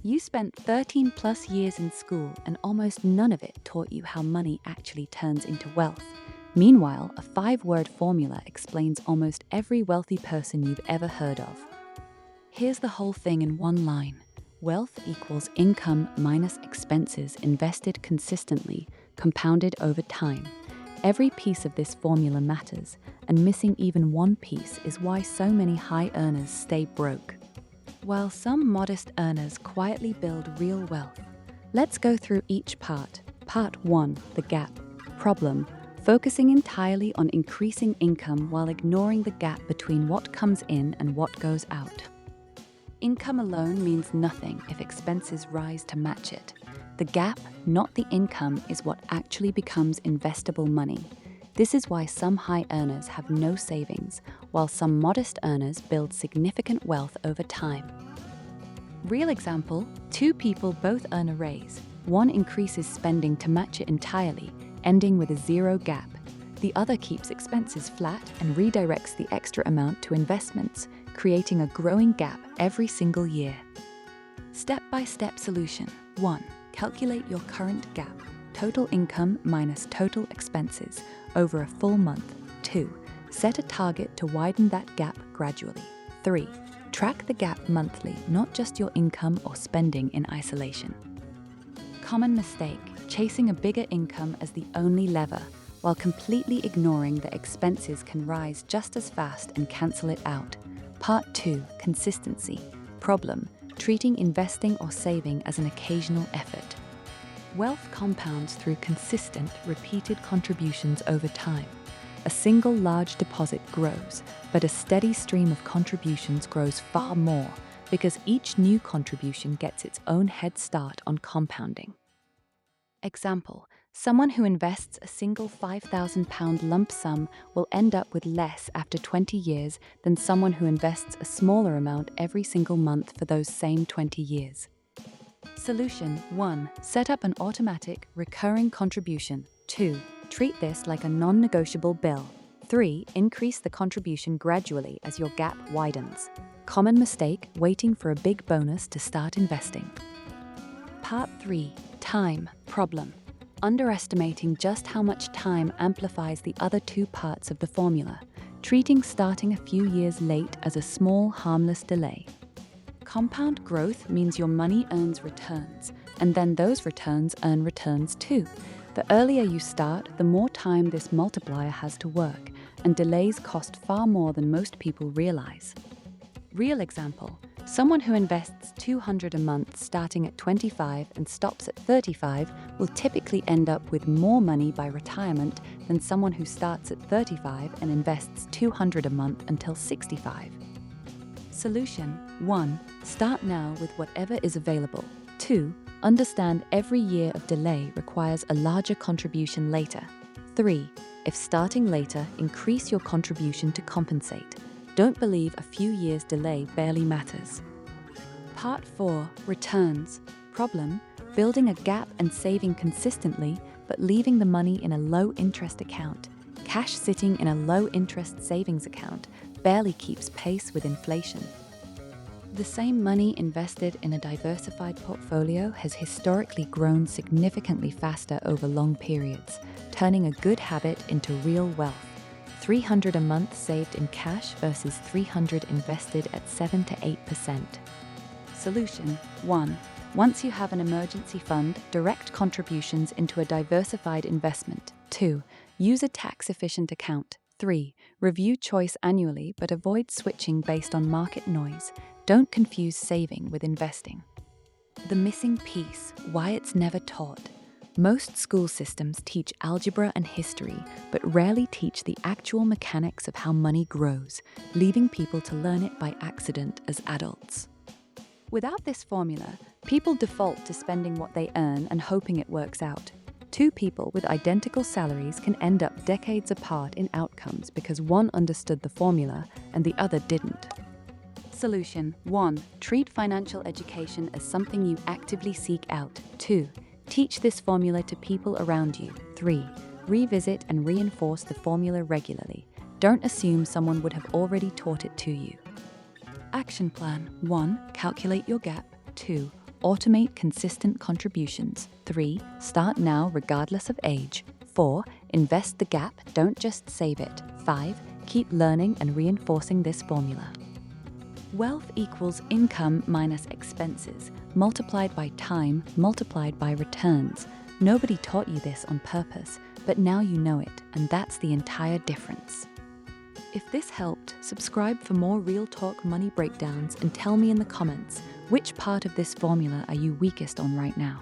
You spent 13 plus years in school and almost none of it taught you how money actually turns into wealth. Meanwhile, a 5-word formula explains almost every wealthy person you've ever heard of. Here's the whole thing in one line. Wealth equals income minus expenses invested consistently, compounded over time. Every piece of this formula matters, and missing even one piece is why so many high earners stay broke, while some modest earners quietly build real wealth. Let's go through each part. Part 1, the gap. Problem: focusing entirely on increasing income while ignoring the gap between what comes in and what goes out. Income alone means nothing if expenses rise to match it. The gap, not the income, is what actually becomes investable money. This is why some high earners have no savings, while some modest earners build significant wealth over time. Real example: 2 people both earn a raise. One increases spending to match it entirely, ending with a zero gap. The other keeps expenses flat and redirects the extra amount to investments, creating a growing gap every single year. Step-by-step solution. 1. Calculate your current gap, total income minus total expenses, over a full month. 2. Set a target to widen that gap gradually. 3. Track the gap monthly, not just your income or spending in isolation. Common mistake: chasing a bigger income as the only lever, while completely ignoring that expenses can rise just as fast and cancel it out. Part 2, consistency. Problem: treating investing or saving as an occasional effort. Wealth compounds through consistent, repeated contributions over time. A single large deposit grows, but a steady stream of contributions grows far more, because each new contribution gets its own head start on compounding. Example: someone who invests a single £5,000 lump sum will end up with less after 20 years than someone who invests a smaller amount every single month for those same 20 years. Solution: 1. Set up an automatic, recurring contribution. 2. Treat this like a non-negotiable bill. 3. Increase the contribution gradually as your gap widens. Common mistake: waiting for a big bonus to start investing. Part 3, time. Problem: underestimating just how much time amplifies the other 2 parts of the formula, treating starting a few years late as a small, harmless delay. Compound growth means your money earns returns, and then those returns earn returns too. The earlier you start, the more time this multiplier has to work, and delays cost far more than most people realize. Real example: someone who invests $200 a month starting at 25 and stops at 35 will typically end up with more money by retirement than someone who starts at 35 and invests $200 a month until 65. Solution: 1. Start now with whatever is available. 2. Understand every year of delay requires a larger contribution later. 3. If starting later, increase your contribution to compensate. Don't believe a few years delay barely matters. Part 4, returns. Problem: building a gap and saving consistently, but leaving the money in a low-interest account. Cash sitting in a low-interest savings account barely keeps pace with inflation. The same money invested in a diversified portfolio has historically grown significantly faster over long periods, turning a good habit into real wealth. $300 a month saved in cash versus $300 invested at 7 to 8%. Solution: 1. Once you have an emergency fund, direct contributions into a diversified investment. 2. Use a tax-efficient account. 3. Review choice annually, but avoid switching based on market noise. Don't confuse saving with investing. The missing piece: why it's never taught. Most school systems teach algebra and history, but rarely teach the actual mechanics of how money grows, leaving people to learn it by accident as adults. Without this formula, people default to spending what they earn and hoping it works out. 2 people with identical salaries can end up decades apart in outcomes because one understood the formula and the other didn't. Solution: 1. Treat financial education as something you actively seek out. 2. Teach this formula to people around you. 3. Revisit and reinforce the formula regularly. Don't assume someone would have already taught it to you. Action plan: 1. Calculate your gap. 2. Automate consistent contributions. 3. Start now regardless of age. 4. Invest the gap, don't just save it. 5. Keep learning and reinforcing this formula. Wealth equals income minus expenses, multiplied by time, multiplied by returns. Nobody taught you this on purpose, but now you know it, and that's the entire difference. If this helped, subscribe for more Real Talk money breakdowns and tell me in the comments which part of this formula are you weakest on right now.